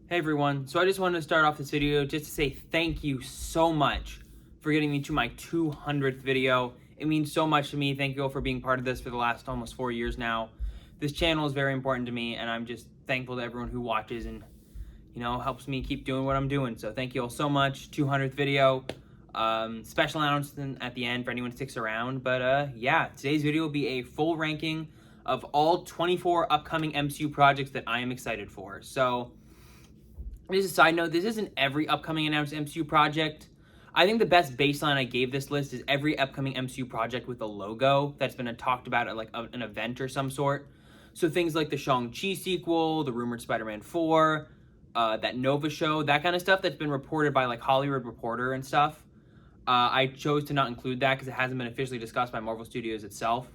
Hey everyone, so I just wanted to start off this video just to say thank you so much for getting me to my 200th video. It means so much to me. Thank you all for being part of this for the last almost 4 years now. This channel is very important to me and I'm just thankful to everyone who watches and helps me keep doing what I'm doing. So thank you all so much. 200th video. Special announcement at the end for anyone who sticks around. But yeah, today's video will be a full ranking of all 24 upcoming MCU projects that I am excited for. So just a side note, this isn't every upcoming announced MCU project. I think the best baseline I gave this list is every upcoming MCU project with a logo that's been talked about at like an event or some sort. So things like the Shang-Chi sequel, the rumored Spider-Man 4, that Nova show, that kind of stuff that's been reported by like Hollywood Reporter and stuff. I chose to not include that because it hasn't been officially discussed by Marvel Studios itself.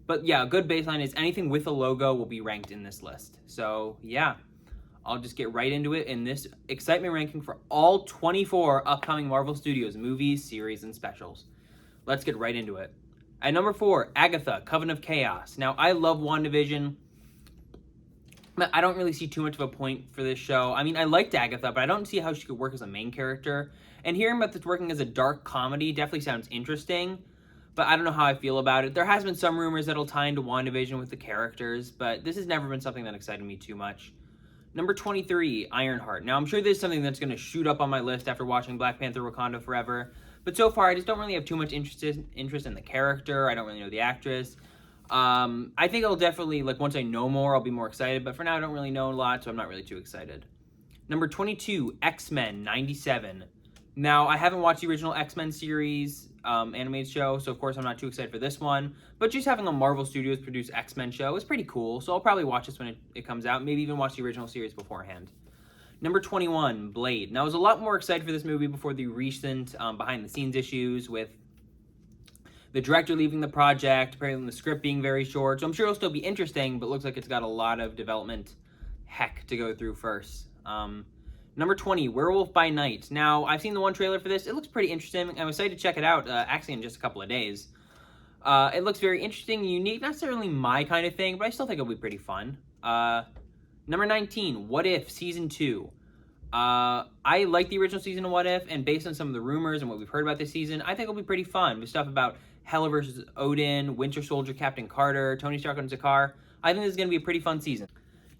But yeah, a good baseline is anything with a logo will be ranked in this list. So yeah. I'll just get right into it in this excitement ranking for all 24 upcoming Marvel Studios movies, series, and specials. Let's get right into it. At number 4, Agatha, Coven of Chaos. Now, I love WandaVision, but I don't really see too much of a point for this show. I mean, I liked Agatha, but I don't see how she could work as a main character. And hearing about this working as a dark comedy definitely sounds interesting, but I don't know how I feel about it. There has been some rumors that it'll tie into WandaVision with the characters, but this has never been something that excited me too much. Number 23, Ironheart. Now, I'm sure there's something that's going to shoot up on my list after watching Black Panther Wakanda Forever, but so far I just don't really have too much interest in the character. I don't really know the actress. I think I'll definitely, once I know more, I'll be more excited, but for now I don't really know a lot, so I'm not really too excited. Number 22, X-Men 97. Now, I haven't watched the original X-Men series animated show, so of course I'm not too excited for this one. But just having a Marvel Studios produced X-Men show is pretty cool, so I'll probably watch this when it comes out. Maybe even watch the original series beforehand. Number 21, Blade. Now, I was a lot more excited for this movie before the recent behind-the-scenes issues with the director leaving the project, apparently the script being very short. So I'm sure it'll still be interesting, but looks like it's got a lot of development heck to go through first. Number 20, Werewolf by Night. Now, I've seen the one trailer for this. It looks pretty interesting. I'm excited to check it out, actually in just a couple of days. It looks very interesting, unique, not necessarily my kind of thing, but I still think it'll be pretty fun. Number 19, What If Season 2. I like the original season of What If, and based on some of the rumors and what we've heard about this season, I think it'll be pretty fun. With stuff about Hela versus Odin, Winter Soldier, Captain Carter, Tony Stark and Sakaar. I think this is going to be a pretty fun season.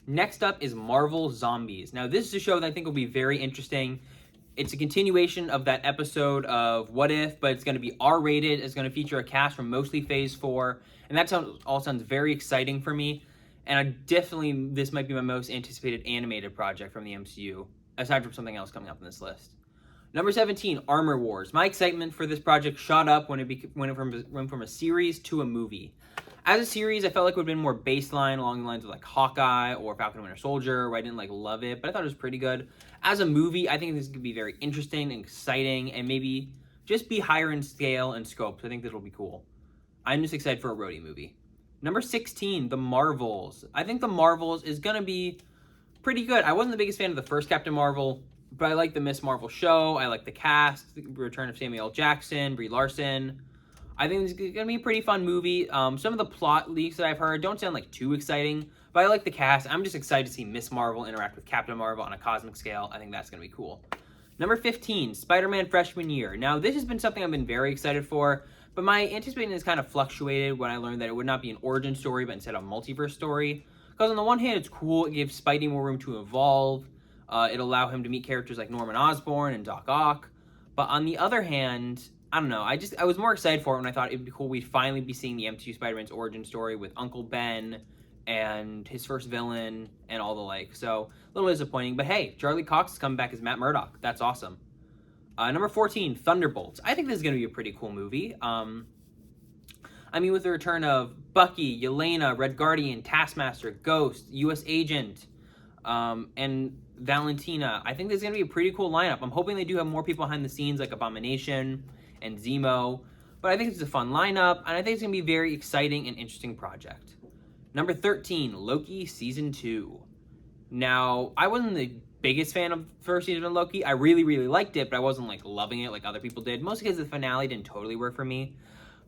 Next up is Marvel Zombies. Now, this is a show that I think will be very interesting. It's a continuation of that episode of What If, but it's going to be R-rated. It's going to feature a cast from mostly Phase 4, and that all sounds very exciting for me. And this might be my most anticipated animated project from the MCU, aside from something else coming up in this list. Number 17, Armor Wars. My excitement for this project shot up when it went from a series to a movie. As a series, I felt like it would have been more baseline along the lines of like Hawkeye or Falcon and Winter Soldier, where I didn't love it, but I thought it was pretty good. As a movie, I think this could be very interesting and exciting and maybe just be higher in scale and scope. So I think this will be cool. I'm just excited for a Rhodey movie. Number 16, The Marvels. I think The Marvels is going to be pretty good. I wasn't the biggest fan of the first Captain Marvel, but I like the Miss Marvel show. I like the cast, the return of Samuel L. Jackson, Brie Larson. I think this is going to be a pretty fun movie. Some of the plot leaks that I've heard don't sound too exciting, but I like the cast. I'm just excited to see Miss Marvel interact with Captain Marvel on a cosmic scale. I think that's going to be cool. Number 15, Spider-Man Freshman Year. Now, this has been something I've been very excited for, but my anticipation has kind of fluctuated when I learned that it would not be an origin story, but instead a multiverse story. Because on the one hand, it's cool. It gives Spidey more room to evolve. It'll allow him to meet characters like Norman Osborn and Doc Ock. But on the other hand, I don't know. I was more excited for it when I thought it'd be cool. We'd finally be seeing the MCU Spider-Man's origin story with Uncle Ben and his first villain and all the like. So a little disappointing, but hey, Charlie Cox is coming back as Matt Murdock. That's awesome. Number 14, Thunderbolts. I think this is going to be a pretty cool movie. With the return of Bucky, Yelena, Red Guardian, Taskmaster, Ghost, U.S. Agent, and Valentina. I think this is going to be a pretty cool lineup. I'm hoping they do have more people behind the scenes like Abomination and Zemo, but I think it's a fun lineup, and I think it's going to be a very exciting and interesting project. Number 13, Loki Season 2. Now, I wasn't the biggest fan of the first season of Loki. I really, really liked it, but I wasn't loving it like other people did, mostly because the finale didn't totally work for me.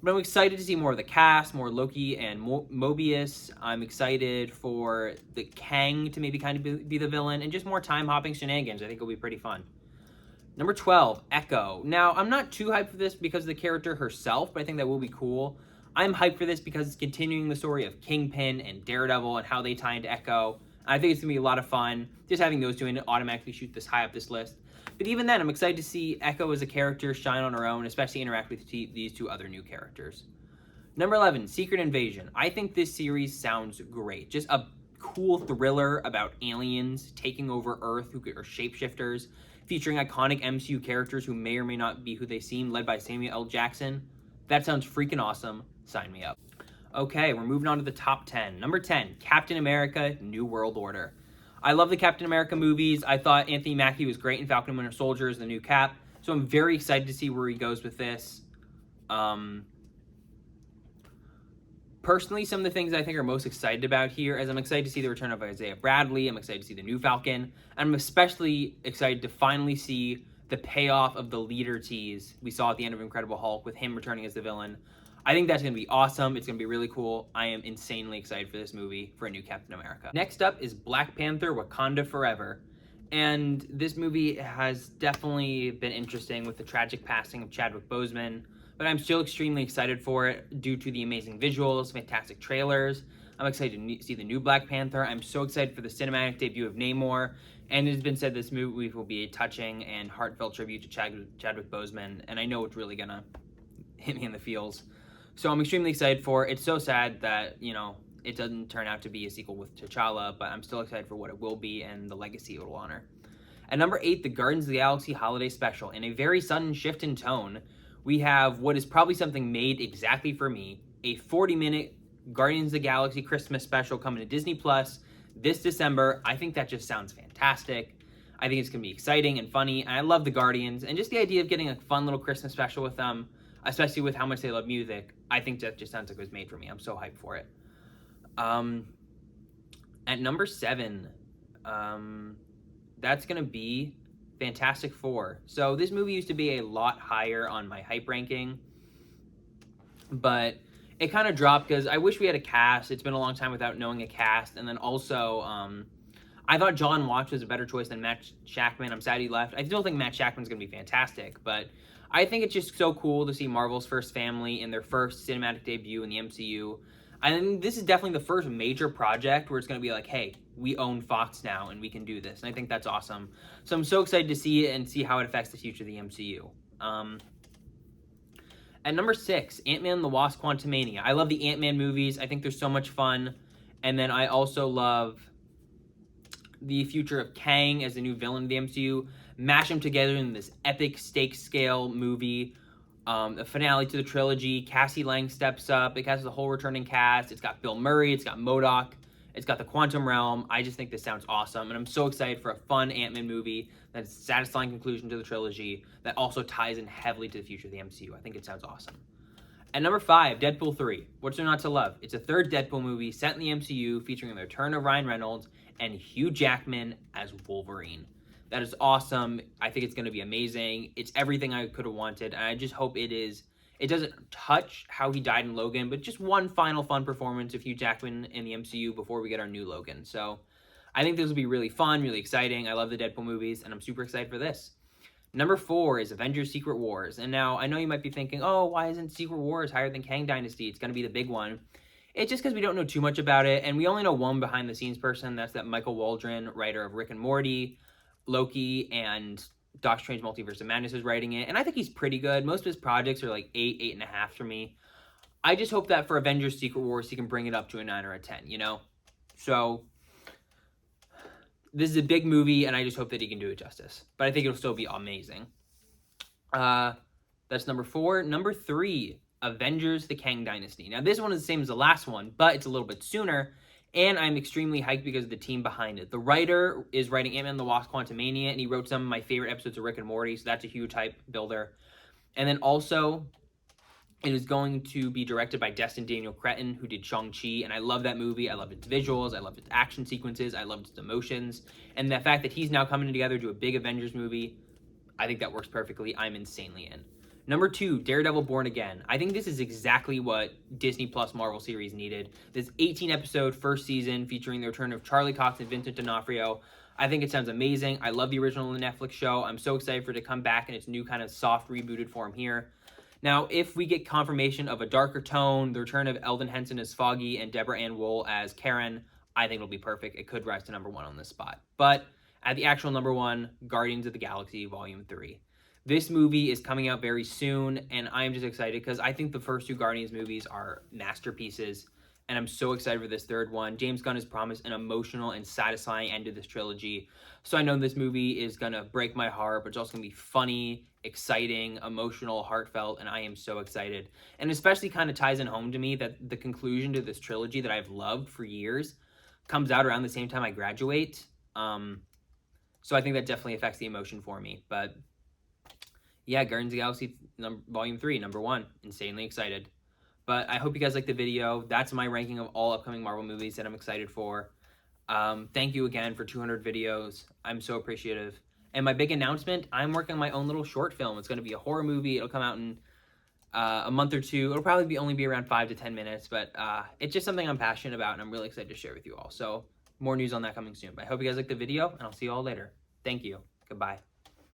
But I'm excited to see more of the cast, more Loki and Mobius. I'm excited for the Kang to maybe kind of be the villain, and just more time-hopping shenanigans. I think it'll be pretty fun. Number 12, Echo. Now, I'm not too hyped for this because of the character herself, but I think that will be cool. I'm hyped for this because it's continuing the story of Kingpin and Daredevil and how they tie into Echo. I think it's going to be a lot of fun. Just having those two in it automatically shoot this high up this list. But even then, I'm excited to see Echo as a character shine on her own, especially interact with these two other new characters. Number 11, Secret Invasion. I think this series sounds great. Just a cool thriller about aliens taking over Earth who are shapeshifters, featuring iconic MCU characters who may or may not be who they seem, led by Samuel L. Jackson. That sounds freaking awesome. Sign me up. Okay, we're moving on to the top 10. Number 10, Captain America, New World Order. I love the Captain America movies. I thought Anthony Mackie was great in Falcon and Winter Soldier as the new Cap. So I'm very excited to see where he goes with this. Personally, some of the things I think are most excited about here is I'm excited to see the return of Isaiah Bradley. I'm excited to see the new Falcon. And I'm especially excited to finally see the payoff of the leader tease we saw at the end of Incredible Hulk with him returning as the villain. I think that's going to be awesome. It's going to be really cool. I am insanely excited for this movie, for a new Captain America. Next up is Black Panther: Wakanda Forever. And this movie has definitely been interesting with the tragic passing of Chadwick Boseman, but I'm still extremely excited for it due to the amazing visuals, fantastic trailers. I'm excited to see the new Black Panther. I'm so excited for the cinematic debut of Namor, and it has been said this movie will be a touching and heartfelt tribute to Chadwick Boseman, and I know it's really gonna hit me in the feels. So I'm extremely excited for it. It's so sad that, it doesn't turn out to be a sequel with T'Challa, but I'm still excited for what it will be and the legacy it will honor. At number 8, the Guardians of the Galaxy Holiday Special. In a very sudden shift in tone, we have what is probably something made exactly for me, a 40-minute Guardians of the Galaxy Christmas special coming to Disney Plus this December. I think that just sounds fantastic. I think it's going to be exciting and funny, and I love the Guardians, and just the idea of getting a fun little Christmas special with them, especially with how much they love music, I think that just sounds like it was made for me. I'm so hyped for it. At number 7, that's going to be Fantastic Four. So this movie used to be a lot higher on my hype ranking, but it kind of dropped because I wish we had a cast. It's been a long time without knowing a cast. And then also, I thought John Watts was a better choice than Matt Shakman. I'm sad he left. I still think Matt Shakman's going to be fantastic, but I think it's just so cool to see Marvel's first family in their first cinematic debut in the MCU. I think this is definitely the first major project where it's going to be like, hey, we own Fox now and we can do this. And I think that's awesome. So I'm so excited to see it and see how it affects the future of the MCU. At number 6, Ant-Man and the Wasp: Quantumania. I love the Ant-Man movies. I think they're so much fun. And then I also love the future of Kang as the new villain of the MCU. Mash them together in this epic stakes scale movie. A finale to the trilogy. Cassie Lang steps up. It has the whole returning cast. It's got Bill Murray. It's got MODOK. It's got the Quantum Realm. I just think this sounds awesome. And I'm so excited for a fun Ant-Man movie that's a satisfying conclusion to the trilogy that also ties in heavily to the future of the MCU. I think it sounds awesome. At number 5, Deadpool 3. What's there not to love? It's a third Deadpool movie set in the MCU featuring the return of Ryan Reynolds and Hugh Jackman as Wolverine. That is awesome. I think it's going to be amazing. It's everything I could have wanted, and I just hope it doesn't touch how he died in Logan, but just one final fun performance of Hugh Jackman in the MCU before we get our new Logan. So I think this will be really fun, really exciting. I love the Deadpool movies, and I'm super excited for this. Number 4 is Avengers: Secret Wars. And now I know you might be thinking, oh, why isn't Secret Wars higher than Kang Dynasty? It's going to be the big one. It's just because we don't know too much about it, and we only know one behind-the-scenes person. That's that Michael Waldron, writer of Rick and Morty, Loki, and Doctor Strange Multiverse of Madness is writing it, and I think he's pretty good. Most of his projects are like 8, 8.5 for me. I just hope that for Avengers: Secret Wars, he can bring it up to a 9 or a 10, So, this is a big movie, and I just hope that he can do it justice. But I think it'll still be amazing. That's number 4. Number 3, Avengers: The Kang Dynasty. Now, this one is the same as the last one, but it's a little bit sooner, and I'm extremely hyped because of the team behind it. The writer is writing Ant-Man and the Wasp: Quantumania, and he wrote some of my favorite episodes of Rick and Morty, so that's a huge hype builder. And then also, it is going to be directed by Destin Daniel Cretton, who did Shang-Chi, and I love that movie. I love its visuals, I love its action sequences, I love its emotions, and the fact that he's now coming together to do a big Avengers movie, I think that works perfectly. I'm insanely in. Number 2, Daredevil Born Again. I think this is exactly what Disney Plus Marvel series needed. This 18-episode first season featuring the return of Charlie Cox and Vincent D'Onofrio. I think it sounds amazing. I love the original Netflix show. I'm so excited for it to come back in its new kind of soft rebooted form here. Now, if we get confirmation of a darker tone, the return of Eldon Henson as Foggy and Deborah Ann Woll as Karen, I think it'll be perfect. It could rise to number 1 on this spot. But at the actual number 1, Guardians of the Galaxy Volume 3. This movie is coming out very soon, and I'm just excited because I think the first 2 Guardians movies are masterpieces, and I'm so excited for this third one. James Gunn has promised an emotional and satisfying end to this trilogy, so I know this movie is going to break my heart, but it's also going to be funny, exciting, emotional, heartfelt, and I am so excited. And especially kind of ties in home to me that the conclusion to this trilogy that I've loved for years comes out around the same time I graduate. So I think that definitely affects the emotion for me, but yeah, Guardians of the Galaxy Volume 3, number 1. Insanely excited. But I hope you guys liked the video. That's my ranking of all upcoming Marvel movies that I'm excited for. Thank you again for 200 videos. I'm so appreciative. And my big announcement, I'm working on my own little short film. It's going to be a horror movie. It'll come out in a month or 2. It'll probably only be around 5 to 10 minutes. But it's just something I'm passionate about, and I'm really excited to share with you all. So more news on that coming soon. But I hope you guys liked the video, and I'll see you all later. Thank you. Goodbye.